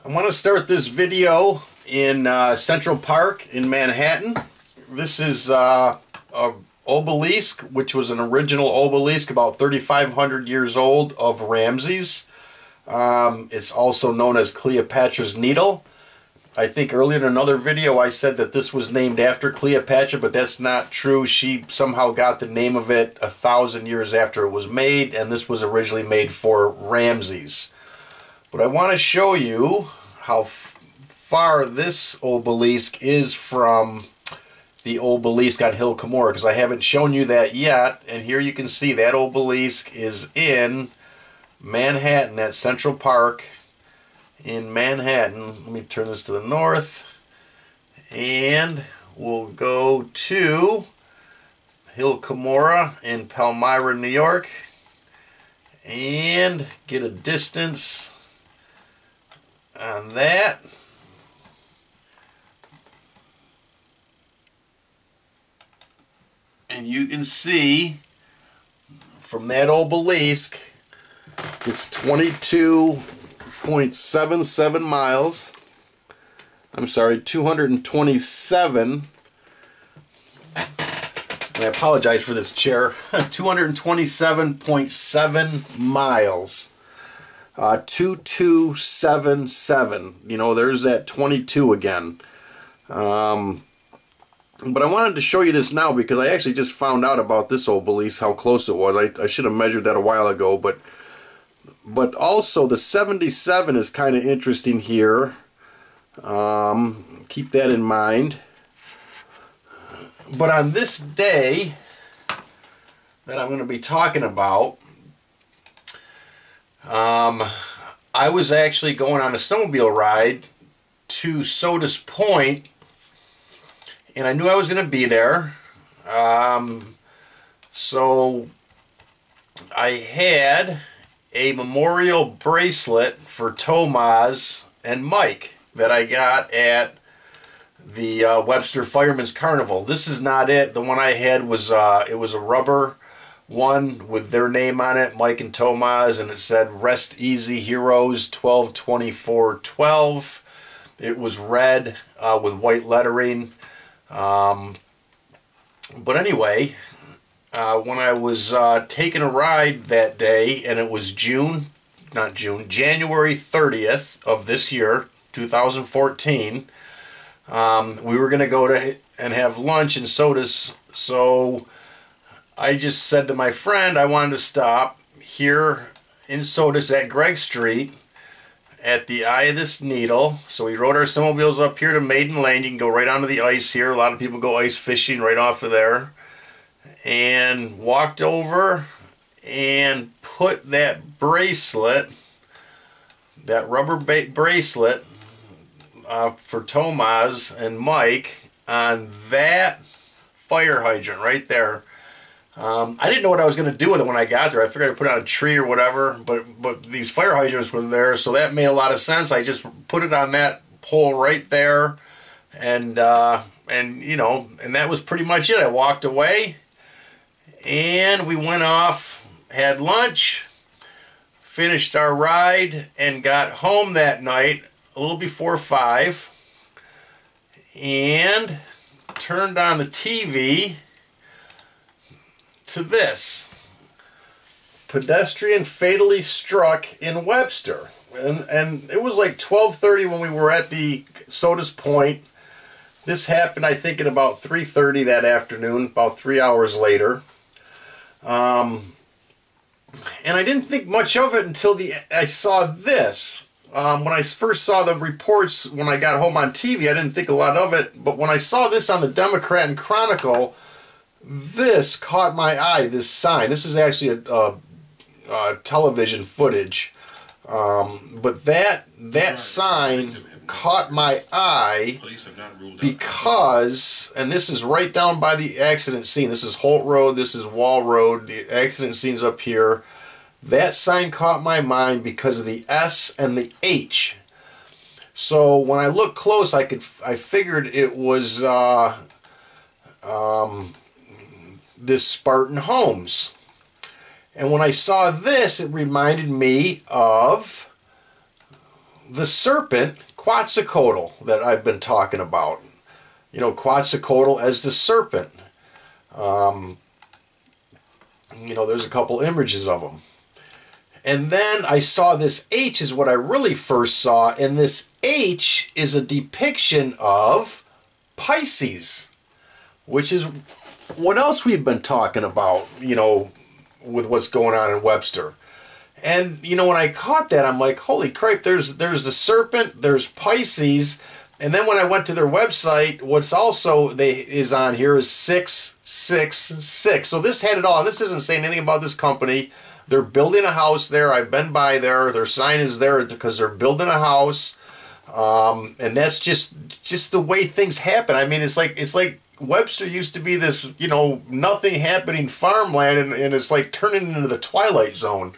I want to start this video in Central Park in Manhattan. This is a obelisk, which was an original obelisk about 3,500 years old of Ramses. It's also known as Cleopatra's Needle. I think earlier in another video I said that this was named after Cleopatra, but that's not true. She somehow got the name of it 1,000 years after it was made, and this was originally made for Ramses. But I want to show you how far this obelisk is from the obelisk on Hill Cumorah, because I haven't shown you that yet. And here you can see that obelisk is in Manhattan at Central Park in Manhattan. Let me turn this to the north, and we'll go to Hill Cumorah in Palmyra, New York, and get a distance on that. And you can see from that obelisk it's 22.77 miles. I'm sorry, 227. And I apologize for this chair. 227.7 miles. 2277. You know, there's that 22 again. But I wanted to show you this now because I actually just found out about this obelisk, how close it was. I should have measured that a while ago, but also the 77 is kind of interesting here. Keep that in mind. But on this day that I'm going to be talking about, I was actually going on a snowmobile ride to Sodus Point, and I knew I was going to be there. So I had a memorial bracelet for Tomasz and Mike that I got at the Webster Fireman's Carnival. This is not it. The one I had was it was a rubber one with their name on it, Mike and Tomasz, and it said "Rest Easy Heroes 12/24/12." It was red with white lettering. But anyway, when I was taking a ride that day, and it was January 30th of this year, 2014, we were going to go to and have lunch in Sodus. So I just said to my friend I wanted to stop here in Sodus at Gregg Street at the eye of this needle. So we rode our snowmobiles up here to Maiden Lane. You can go right onto the ice here. A lot of people go ice fishing right off of there. And walked over and put that bracelet, that rubber bracelet for Tomasz and Mike, on that fire hydrant right there. I didn't know what I was going to do with it when I got there. I figured I'd put it on a tree or whatever, but these fire hydrants were there, so that made a lot of sense. I just put it on that pole right there, and you know, and that was pretty much it. I walked away, and we went off, had lunch, finished our ride, and got home that night a little before 5, and turned on the TV to this: pedestrian fatally struck in Webster. And it was like 12:30 when we were at the Sodus Point. This happened, I think, at about 3:30 that afternoon, about 3 hours later. And I didn't think much of it until I saw this. When I first saw the reports when I got home on TV, I didn't think a lot of it. But when I saw this on the Democrat and Chronicle, this caught my eye, this sign. This is actually a television footage. But that sign caught my eye because, and this is right down by the accident scene. This is Holt Road, this is Wall Road, the accident scene's up here. That sign caught my mind because of the S and the H. So when I looked close, I figured it was this Spartan Homes. And when I saw this, it reminded me of the serpent, Quetzalcoatl, that I've been talking about. You know, Quetzalcoatl as the serpent. You know, there's a couple images of him. And then I saw this H is what I really first saw, and this H is a depiction of Pisces, which is what else we've been talking about, you know, with what's going on in Webster. And, you know, when I caught that, I'm like, holy crap, there's the serpent, there's Pisces, and then when I went to their website, what's also is on here is 666. So this had it all. And this isn't saying anything about this company. They're building a house there. I've been by there. Their sign is there because they're building a house. And that's just the way things happen. I mean, it's like Webster used to be this, you know, nothing happening farmland, and it's like turning into the Twilight Zone.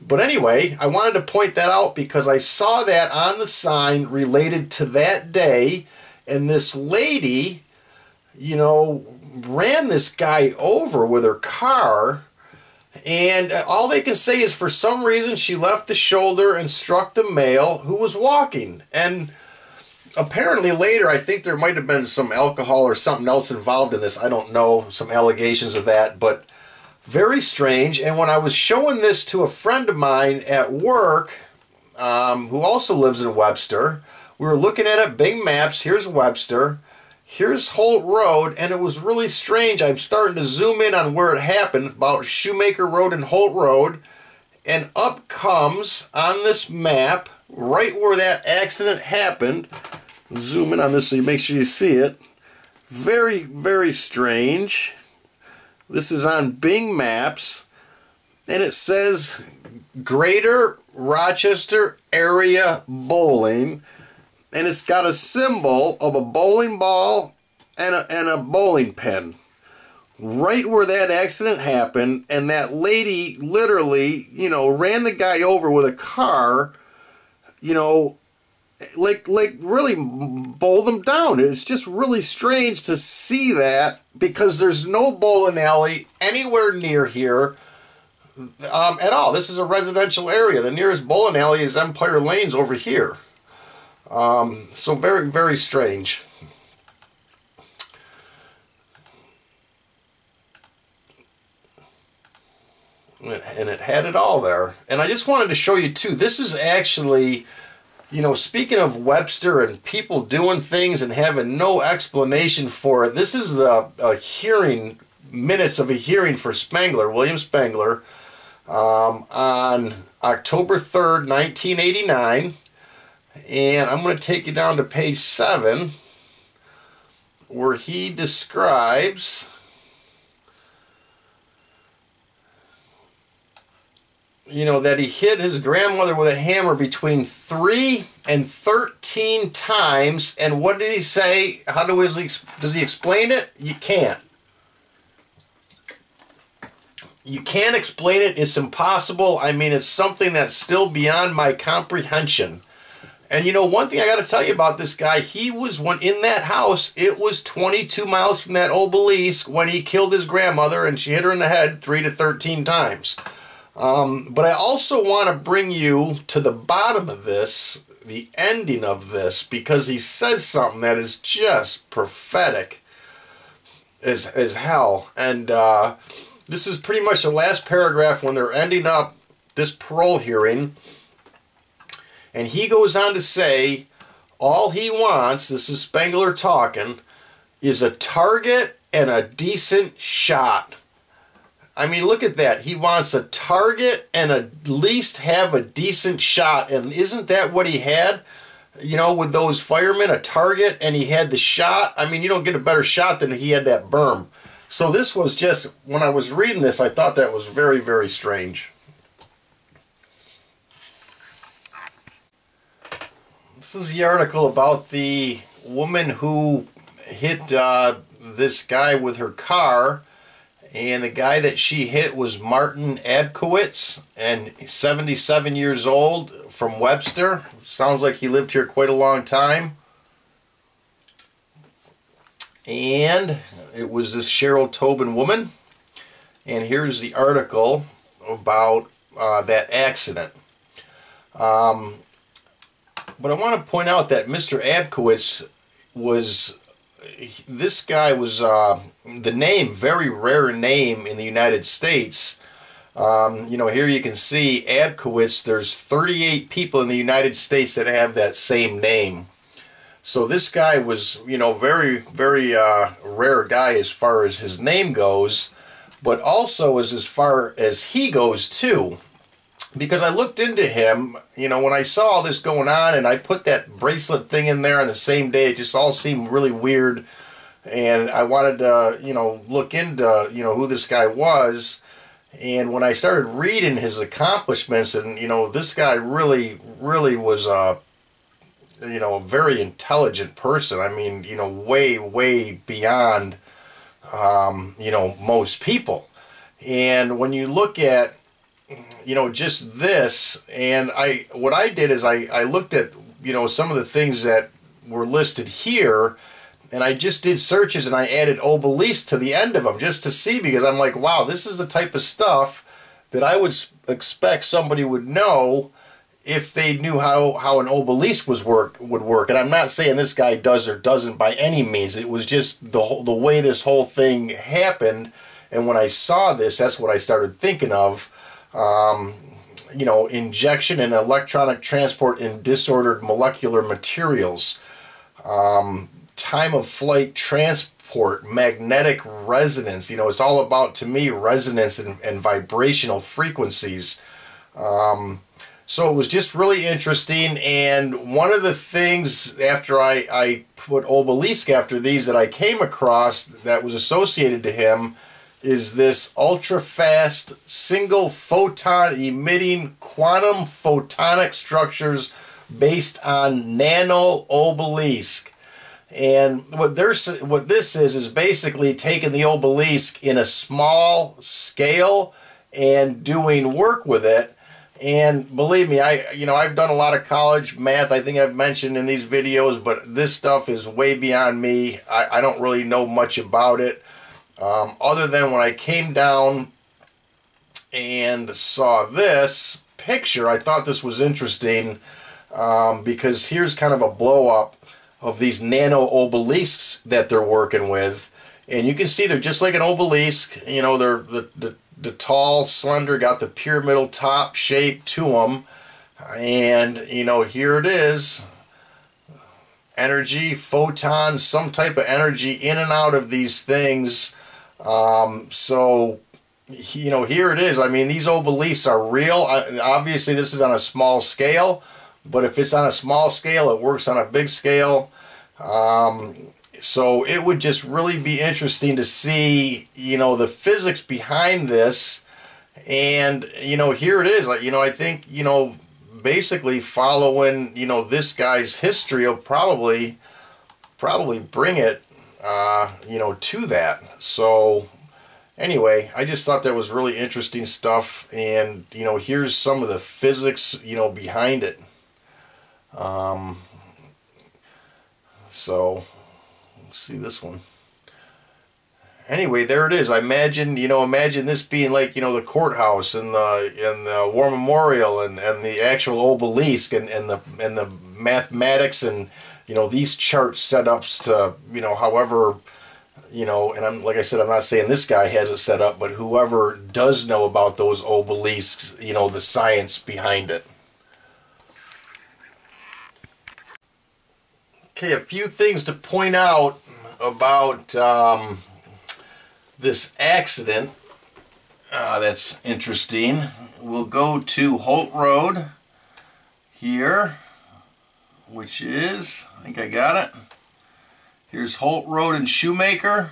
But anyway, I wanted to point that out because I saw that on the sign related to that day, and this lady, you know, ran this guy over with her car, and all they can say is for some reason she left the shoulder and struck the male who was walking. And apparently later, I think there might have been some alcohol or something else involved in this. I don't know, some allegations of that, but very strange. And when I was showing this to a friend of mine at work, who also lives in Webster, we were looking at it, Bing Maps, here's Webster, here's Holt Road, and it was really strange. I'm starting to zoom in on where it happened, about Shoemaker Road and Holt Road, and up comes, on this map, right where that accident happened, zoom in on this so you make sure you see it, very, very strange. This is on Bing Maps, and it says Greater Rochester Area Bowling, and it's got a symbol of a bowling ball and a bowling pin. Right where that accident happened, and that lady literally, you know, ran the guy over with a car, you know, like really bowled him down. It's just really strange to see that because there's no bowling alley anywhere near here at all. This is a residential area. The nearest bowling alley is Empire Lanes over here. So very, very strange. And it had it all there. And I just wanted to show you too, this is actually, you know, speaking of Webster and people doing things and having no explanation for it, this is the hearing, minutes of a hearing for Spangler, William Spangler, on October 3rd, 1989. And I'm going to take you down to page 7, where he describes, you know, that he hit his grandmother with a hammer between 3 and 13 times. And what did he say? How does he explain it? You can't. You can't explain it. It's impossible. I mean, it's something that's still beyond my comprehension. And you know, one thing I got to tell you about this guy, he was in that house, it was 22 miles from that Obelisk when he killed his grandmother and she hit her in the head 3 to 13 times. But I also want to bring you to the bottom of this, the ending of this, because he says something that is just prophetic as hell. And this is pretty much the last paragraph when they're ending up this parole hearing. And he goes on to say, all he wants, this is Spangler talking, is a target and a decent shot. I mean, look at that. He wants a target and at least have a decent shot. And isn't that what he had? You know, with those firemen, a target, and he had the shot. I mean, you don't get a better shot than he had that berm. So this was just, when I was reading this, I thought that was very, very strange. This is the article about the woman who hit this guy with her car, and the guy that she hit was Martin Abkowitz, and 77 years old, from Webster. Sounds like he lived here quite a long time. And it was this Cheryl Tobin woman. And here's the article about that accident. But I want to point out that Mr. Abkowitz was, this guy was the name, very rare name in the United States. You know, here you can see Abkowitz. There's 38 people in the United States that have that same name. So this guy was, you know, very rare guy as far as his name goes, but also as far as he goes too. Because I looked into him, you know, when I saw all this going on, and I put that bracelet thing in there on the same day, it just all seemed really weird. And I wanted to, you know, look into, you know, who this guy was. And when I started reading his accomplishments, and, you know, this guy really was a, you know, a very intelligent person. I mean, you know, way beyond, you know, most people. And when you look at, you know, just this, and what I did is I looked at, you know, some of the things that were listed here, and I just did searches, and I added Obelisk to the end of them just to see, because I'm like, wow, this is the type of stuff that I would expect somebody would know if they knew how an Obelisk would work. And I'm not saying this guy does or doesn't by any means. It was just the way this whole thing happened, and when I saw this, that's what I started thinking of. You know, injection and electronic transport in disordered molecular materials, time of flight transport, magnetic resonance. You know, it's all about, to me, resonance and vibrational frequencies. So it was just really interesting. And one of the things after I put Obelisk after these that I came across that was associated to him is this ultra-fast single photon emitting quantum photonic structures based on nano obelisk. And what this is basically taking the obelisk in a small scale and doing work with it. And believe me, I've done a lot of college math. I think I've mentioned in these videos, but this stuff is way beyond me. I don't really know much about it. Other than when I came down and saw this picture, I thought this was interesting, because here's kind of a blow-up of these nano obelisks that they're working with. And you can see they're just like an obelisk. You know, they're the tall, slender, got the pyramidal top shape to them. And, you know, here it is. Energy, photons, some type of energy in and out of these things. So, you know, here it is. I mean, these obelisks are real. Obviously, this is on a small scale, but if it's on a small scale, it works on a big scale. So it would just really be interesting to see, you know, the physics behind this. And, you know, here it is. Like, you know, I think, you know, basically following, you know, this guy's history will probably bring it, you know, to that. So anyway, I just thought that was really interesting stuff. And, you know, here's some of the physics, you know, behind it. So let's see this one. Anyway, there it is. I imagine, you know, imagine this being like, you know, the courthouse and the War Memorial and the actual obelisk and the mathematics and, you know, these chart setups to, you know, however, you know, and like I said, I'm not saying this guy has it set up, but whoever does know about those obelisks, you know, the science behind it. Okay, a few things to point out about this accident that's interesting. We'll go to Holt Road here, which is, I think I got it. Here's Holt Road in Shoemaker.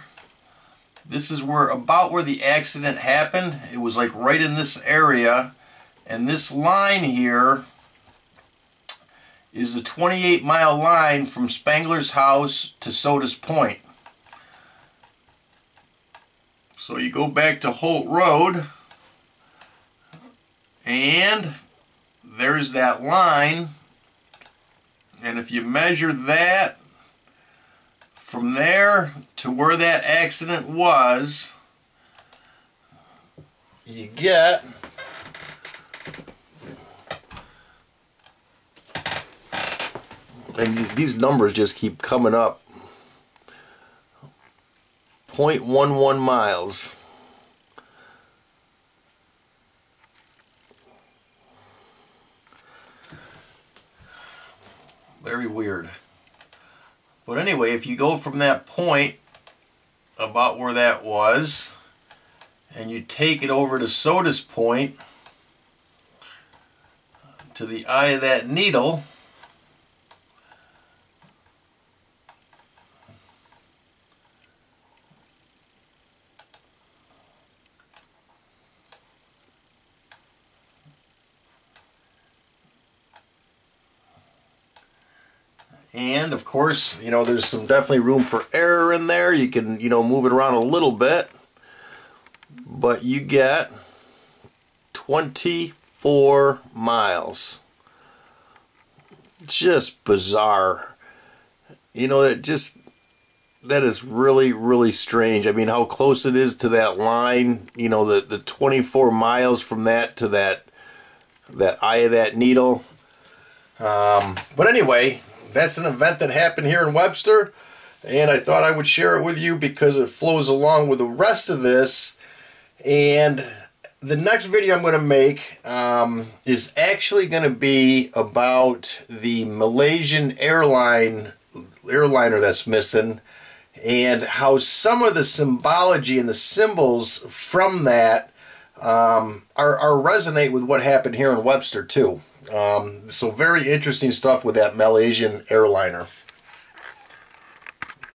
This is about where the accident happened. It was like right in this area, and this line here is the 28-mile line from Spangler's house to Sodus Point. So you go back to Holt Road, and there's that line. And if you measure that from there to where that accident was, you get and these numbers just keep coming up. 0.11 miles. Very weird. But anyway, if you go from that point, about where that was, and you take it over to Sodus Point, to the eye of that needle, and of course, you know, there's some definitely room for error in there. You can, you know, move it around a little bit, but you get 24 miles. Just bizarre. You know, that is really, really strange. I mean, how close it is to that line, you know, the 24 miles from that to that eye of that needle. But anyway, that's an event that happened here in Webster, and I thought I would share it with you because it flows along with the rest of this. And the next video I'm going to make is actually going to be about the Malaysian airliner that's missing, and how some of the symbology and the symbols from that are resonate with what happened here in Webster too. So very interesting stuff with that Malaysian airliner.